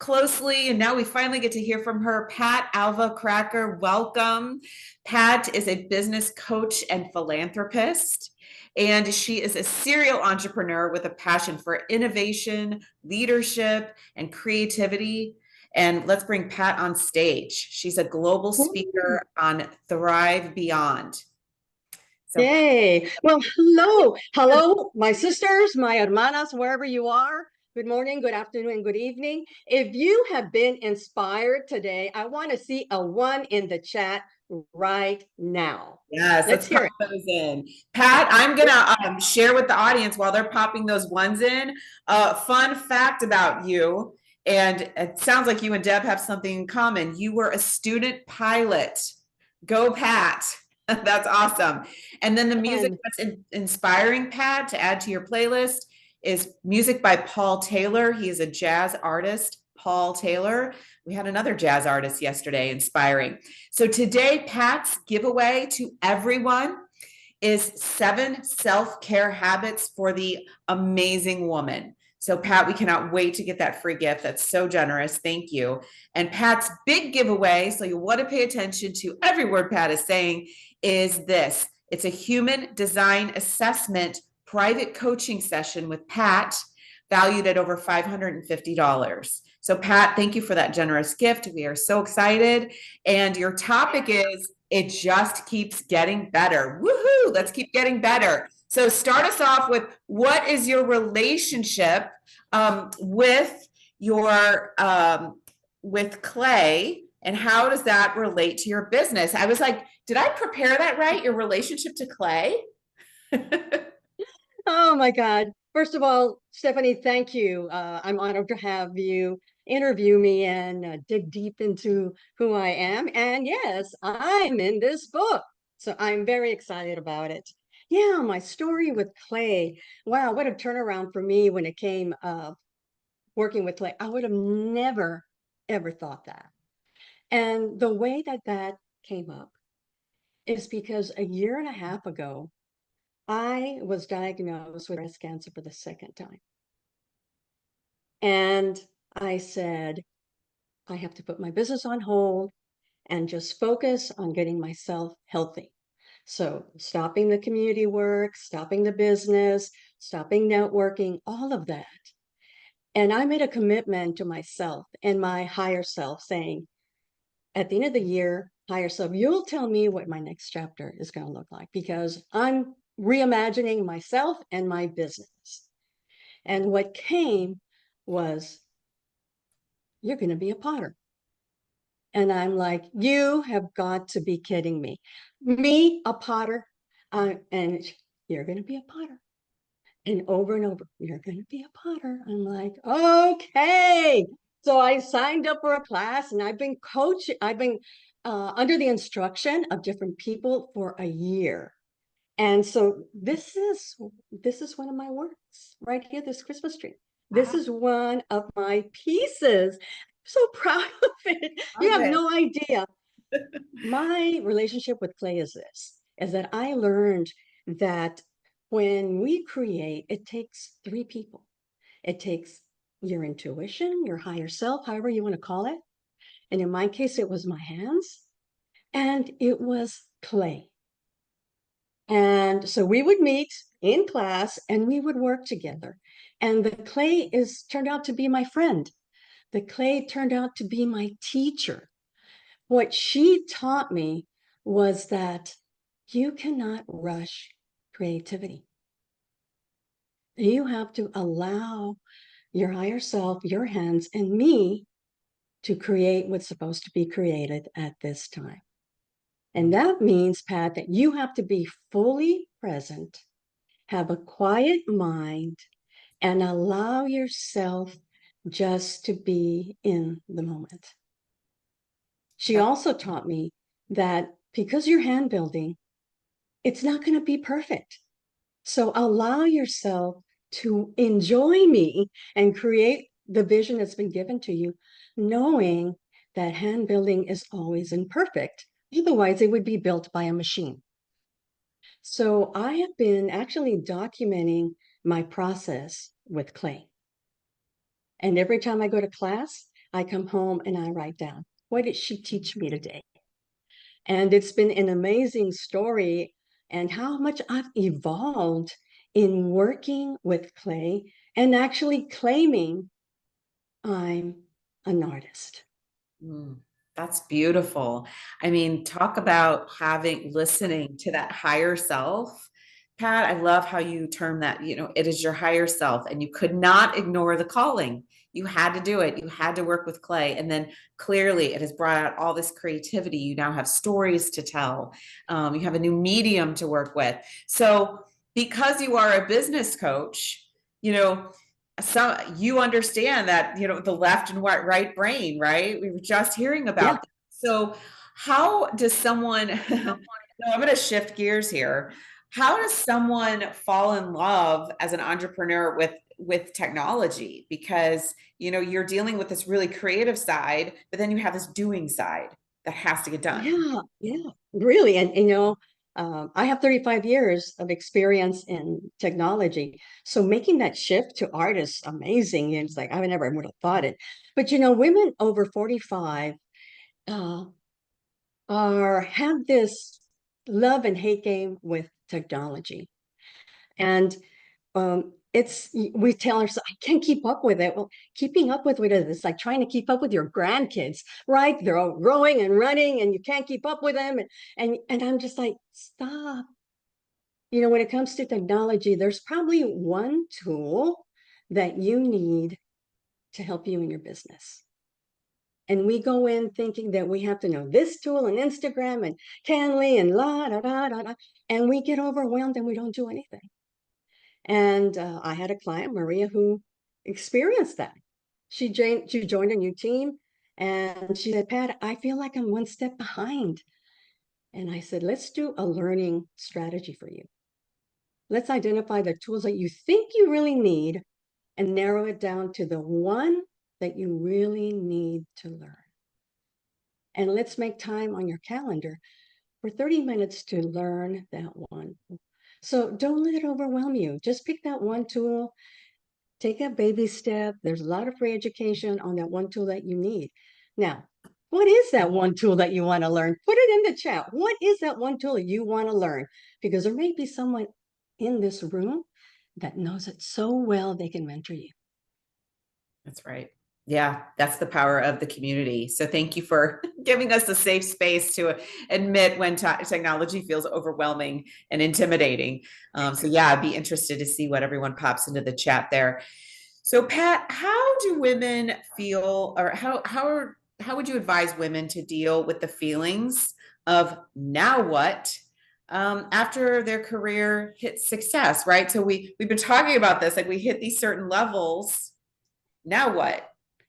closely. And now we finally get to hear from her. Pat Alva Kraker, welcome. Pat is a business coach and philanthropist, and she is a serial entrepreneur with a passion for innovation, leadership, and creativity. And let's bring Pat on stage. She's a global speaker on Thrive Beyond. So, Yay. Well, hello. Hello, my sisters, my hermanas, wherever you are. Good morning, good afternoon, good evening. If you have been inspired today, I want to see a 1 in the chat right now. yes, let's Let's hear pop it. those in. Pat, I'm gonna share with the audience while they're popping those ones in. Fun fact about you, and it sounds like you and Deb have something in common. You were a student pilot. Go, Pat. That's awesome. And then the music And that's inspiring Pat to add to your playlist is music by Paul Taylor. He is a jazz artist. Paul Taylor. We had another jazz artist yesterday, inspiring. So today, Pat's giveaway to everyone is 7 self-care habits for the amazing woman. So Pat, we cannot wait to get that free gift. That's so generous. Thank you. And Pat's big giveaway, so you want to pay attention to every word Pat is saying, is this. It's a human design assessment private coaching session with Pat, valued at over $550. So Pat, thank you for that generous gift. We are so excited. And your topic is it just keeps getting better. Woohoo! Let's keep getting better. So start us off with what is your relationship with your with clay, and how does that relate to your business? I was like, did I prepare that right? Your relationship to clay? oh my God. First of all, Stephanie, thank you. I'm honored to have you interview me and dig deep into who I am. And yes, I'm in this book. So I'm very excited about it. Yeah, my story with clay. Wow, what a turnaround for me when it came working with clay. I would have never, ever thought that. And the way that that came up is because a year and a half ago, I was diagnosed with breast cancer for the second time. And I said, I have to put my business on hold and just focus on getting myself healthy. So, stopping the community work, stopping the business, stopping networking, all of that. And I made a commitment to myself and my higher self saying, at the end of the year, higher self, you'll tell me what my next chapter is going to look like because I'm reimagining myself and my business. And what came was, you're going to be a potter. And I'm like, you have got to be kidding me. Me, a potter, and you're going to be a potter. And over, you're going to be a potter. I'm like, okay. So I signed up for a class and I've been coaching, I've been under the instruction of different people for a year. And so this is one of my works right here, this Christmas tree. This Wow, is one of my pieces. I'm so proud of it. You love have it. no idea. My relationship with clay is this, is that I learned that when we create, it takes 3 people. It takes your intuition, your higher self, however you want to call it. And in my case, it was my hands and it was clay. And so we would meet in class and we would work together. And the clay is turned out to be my friend. The clay turned out to be my teacher. What she taught me was that you cannot rush creativity. You have to allow your higher self, your hands, and me to create what's supposed to be created at this time. And that means, Pat, that you have to be fully present, have a quiet mind, and allow yourself just to be in the moment. She also taught me that because you're hand building, it's not going to be perfect. So allow yourself to enjoy me and create the vision that's been given to you, knowing that hand building is always imperfect. Otherwise, it would be built by a machine. So I have been actually documenting my process with clay. And every time I go to class, I come home and I write down, what did she teach me today? And it's been an amazing story and how much I've evolved in working with clay and actually claiming I'm an artist. Mm, that's beautiful. I mean, talk about listening to that higher self. Pat, I love how you term that, it is your higher self, and you could not ignore the calling. You had to do it. You had to work with clay. And then clearly it has brought out all this creativity. You now have stories to tell. You have a new medium to work with. So because you are a business coach, you know, so you understand that, the left and right brain, right? We were just hearing Yeah. about that. So how does someone no, I'm going to shift gears here. How does someone fall in love as an entrepreneur with technology? Because you're dealing with this really creative side, but then you have this doing side that has to get done. Yeah, really. And I have 35 years of experience in technology. So making that shift to art is amazing. And it's like, I never would have thought it. But women over 45 uh, have this love and hate game with technology. And we tell ourselves, I can't keep up with it. Well, keeping up with it is like trying to keep up with your grandkids, right? They're all growing and running and you can't keep up with them. And I'm just like, stop. When it comes to technology, there's probably one tool that you need to help you in your business. And we go in thinking that we have to know this tool and Instagram and Canly and la da da da da. And we get overwhelmed and we don't do anything. And I had a client, Maria, who experienced that. She joined a new team and she said, Pat, I feel like I'm one step behind. And I said, let's do a learning strategy for you. Let's identify the tools that you think you really need and narrow it down to the one that you really need to learn. And let's make time on your calendar for 30 minutes to learn that one. So don't let it overwhelm you. Just pick that one tool. Take a baby step. There's a lot of free education on that one tool that you need. Now, what is that one tool that you want to learn? Put it in the chat. What is that one tool you want to learn? Because there may be someone in this room that knows it so well they can mentor you. That's right. Yeah, that's the power of the community. So thank you for giving us a safe space to admit when technology feels overwhelming and intimidating. So yeah, I'd be interested to see what everyone pops into the chat there. So Pat, how do women feel, or how would you advise women to deal with the feelings of now what after their career hits success, right? So we've been talking about this, like we hit these certain levels. Now what?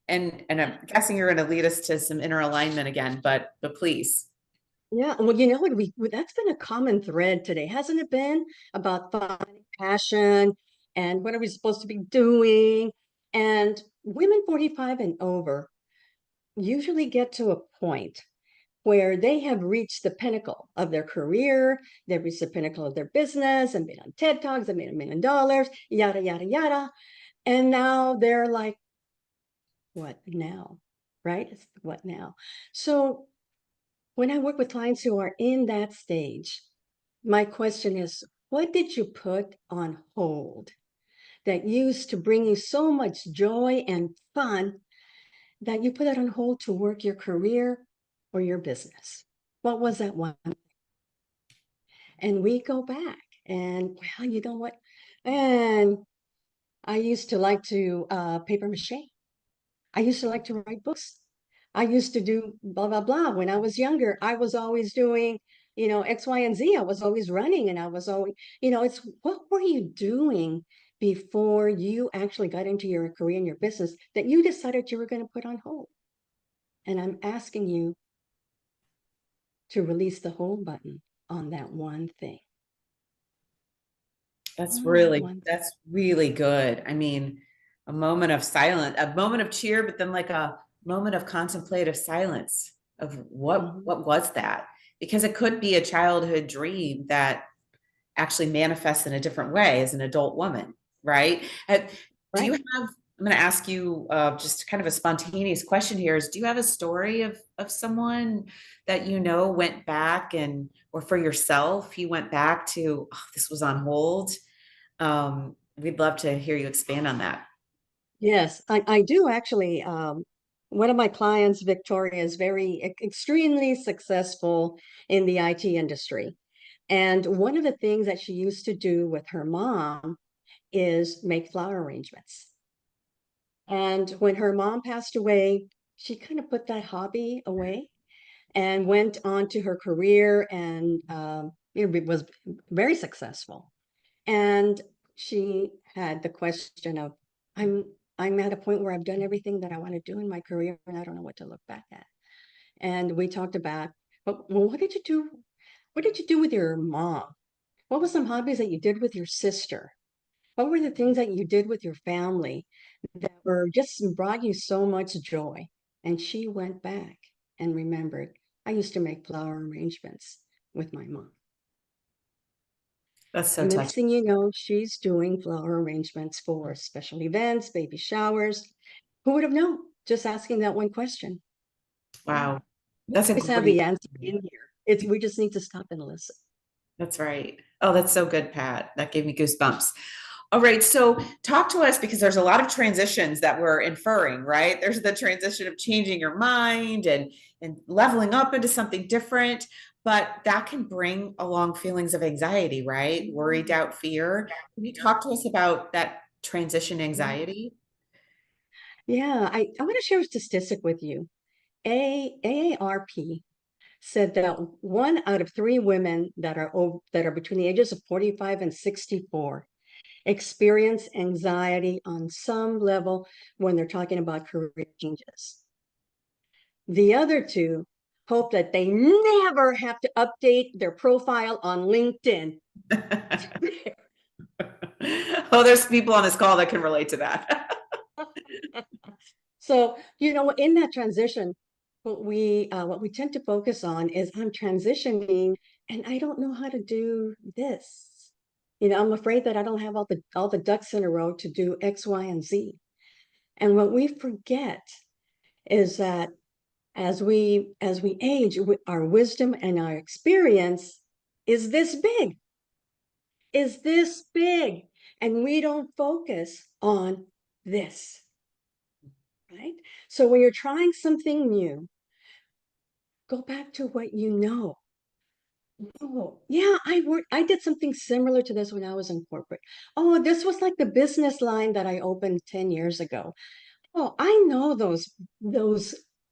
And I'm guessing you're going to lead us to some inner alignment again, but please. Yeah, well, what that's been a common thread today, hasn't it been? About finding passion and what are we supposed to be doing? And women 45 and over usually get to a point where they have reached the pinnacle of their career, they've reached the pinnacle of their business and been on TED Talks, they made $1 million, yada, yada, yada. And now they're like, what now? Right? It's what now? So when I work with clients who are in that stage, my question is, what did you put on hold that used to bring you so much joy and fun that you put it on hold to work your career or your business? What was that one? And we go back and, well, you know what? And I used to like to paper mache. I used to like to write books. I used to do blah, blah, blah. When I was younger, I was always doing, X, Y, and Z. I was always running and I was always, it's what were you doing before you actually got into your career and your business that you decided you were going to put on hold? And I'm asking you to release the hold button on that one thing. That's really good. I mean, a moment of silence, a moment of cheer, but then like a moment of contemplative silence of what was that? Because it could be a childhood dream that actually manifests in a different way as an adult woman, right? Do you Right. have I'm going to ask you just kind of a spontaneous question here is do you have a story of someone that you know went back and or for yourself you went back to oh, this was on hold? We'd love to hear you expand on that. Yes, I do actually. One of my clients, Victoria, is extremely successful in the IT industry. And one of the things that she used to do with her mom is make flower arrangements. And when her mom passed away, she kind of put that hobby away and went on to her career and it was very successful. And she had the question of, I'm I'm at a point where I've done everything that I want to do in my career and I don't know what to look back at. And we talked about, well, what did you do? What did you do with your mom? What were some hobbies that you did with your sister? What were the things that you did with your family that were just brought you so much joy? And she went back and remembered, I used to make flower arrangements with my mom. That's so And the next touching. thing you know, she's doing flower arrangements for special events, baby showers. Who would have known? Just asking that one question. Wow. We That's a always have the great. answer in here. It's we just need to stop and listen. That's right. Oh, that's so good, Pat. That gave me goosebumps. All right. So talk to us because there's a lot of transitions that we're inferring, right? There's the transition of changing your mind and leveling up into something different, but that can bring along feelings of anxiety, right? Worry, doubt, fear. Can you talk to us about that transition anxiety? Yeah, I want to share a statistic with you. AARP said that 1 out of 3 women that are between the ages of 45 and 64 experience anxiety on some level when they're talking about career changes. The other two hope that they never have to update their profile on LinkedIn. Oh, there's people on this call that can relate to that. So, in that transition, what we tend to focus on is I'm transitioning and I don't know how to do this. I'm afraid that I don't have all the ducks in a row to do X, Y, and Z. And what we forget is that as we age, our wisdom and our experience is this big, and we don't focus on this, right? So when you're trying something new, go back to what you know. Oh, yeah, I did something similar to this when I was in corporate. Oh, this was like the business line that I opened 10 years ago. Oh, I know those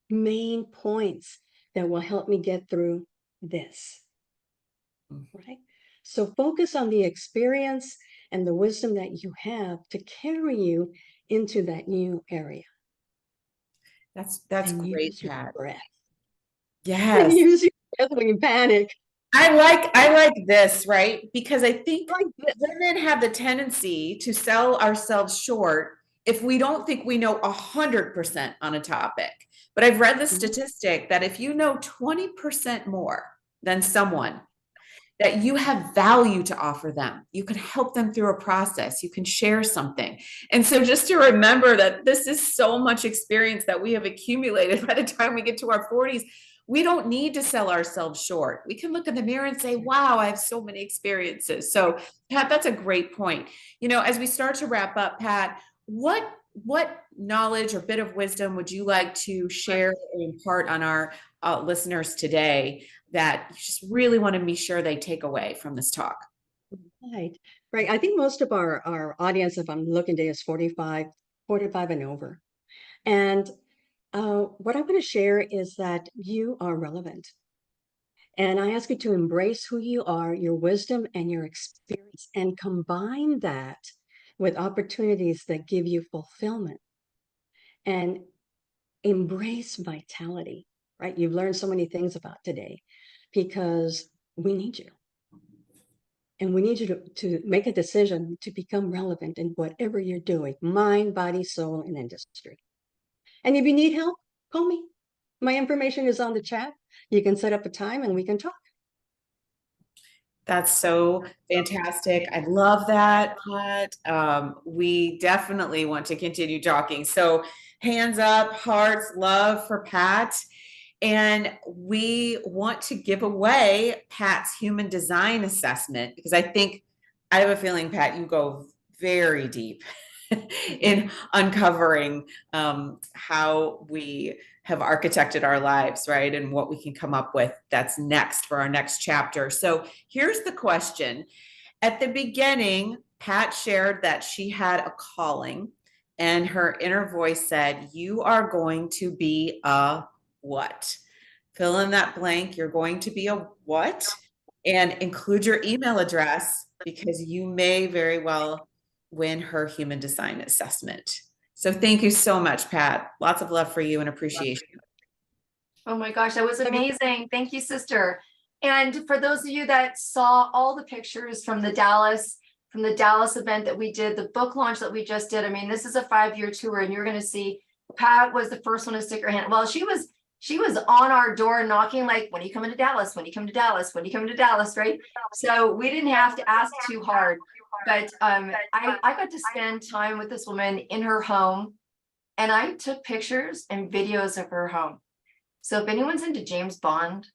main points that will help me get through this, right? So focus on the experience and the wisdom that you have to carry you into that new area That's and great, use your Pat. breath. And Yes. use your breath when you panic. I like this, right? Because I think Like this. women have the tendency to sell ourselves short if we don't think we know 100% on a topic. But I've read the Mhm. statistic that if you know 20% more than someone, that you have value to offer them. You can help them through a process. You can share something. And so just to remember that this is so much experience that we have accumulated by the time we get to our 40s. We don't need to sell ourselves short. We can look in the mirror and say, wow, I have so many experiences. So, Pat, that's a great point. As we start to wrap up, Pat, what knowledge or bit of wisdom would you like to share or impart on our listeners today that you just really want to be sure they take away from this talk? Right. Right. I think most of our audience, if I'm looking today, is 45 and over. And what I'm going to share is that you are relevant. And I ask you to embrace who you are, your wisdom and your experience, and combine that with opportunities that give you fulfillment and embrace vitality, right? You've learned so many things about today because we need you. And we need you to make a decision to become relevant in whatever you're doing, mind, body, soul, and industry. And if you need help, call me. My information is on the chat. You can set up a time and we can talk. That's so fantastic. I love that, Pat. We definitely want to continue talking. So, hands up, hearts, love for Pat. And we want to give away Pat's human design assessment because I have a feeling, Pat, you go very deep in uncovering how we have architected our lives, right? And what we can come up with that's next for our next chapter. So here's the question. At the beginning, Pat shared that she had a calling, and her inner voice said, "You are going to be a what?" Fill in that blank. You're going to be a what? And include your email address because you may very well win her human design assessment. So thank you so much, Pat. Lots of love for you and appreciation. Oh my gosh, that was amazing. Thank you, sister. And for those of you that saw all the pictures from the Dallas event that we did, the book launch that we just did. I mean, this is a 5-year tour, and you're going to see Pat was the first one to stick her hand. Well, she was on our door knocking, like, when are you coming to Dallas? When are you coming to Dallas? When are you coming to Dallas? Right. So we didn't have to ask too hard. But I got to spend time with this woman in her home, and I took pictures and videos of her home. So if anyone's into James Bond,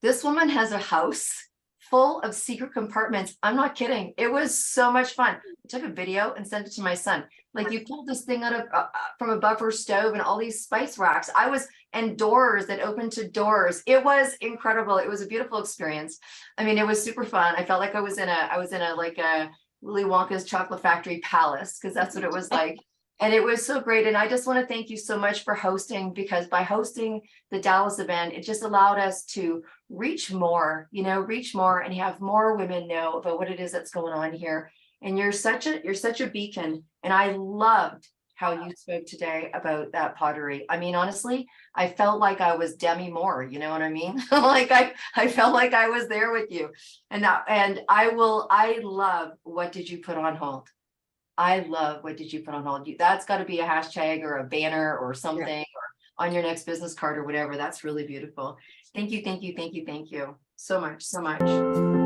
this woman has a house full of secret compartments. I'm not kidding. It was so much fun. I took a video and sent it to my son. Like, you pulled this thing out of from above her stove, and all these spice racks. And doors that opened to doors. It was incredible. It was a beautiful experience. I mean, it was super fun. I felt like I was in a like a Willy Wonka's chocolate factory palace, because that's what it was like. And it was so great. And I just want to thank you so much for hosting, because by hosting the Dallas event, it just allowed us to reach more and have more women know about what it is that's going on here. And you're such a beacon. And I loved how you spoke today about that pottery. I mean, honestly, I felt like I was Demi Moore, you know what I mean? Like I felt like I was there with you. And I love, what did you put on hold? I love, what did you put on hold? That's got to be a hashtag or a banner or something, or on your next business card or whatever. That's really beautiful. Thank you, thank you, thank you, thank you so much, so much.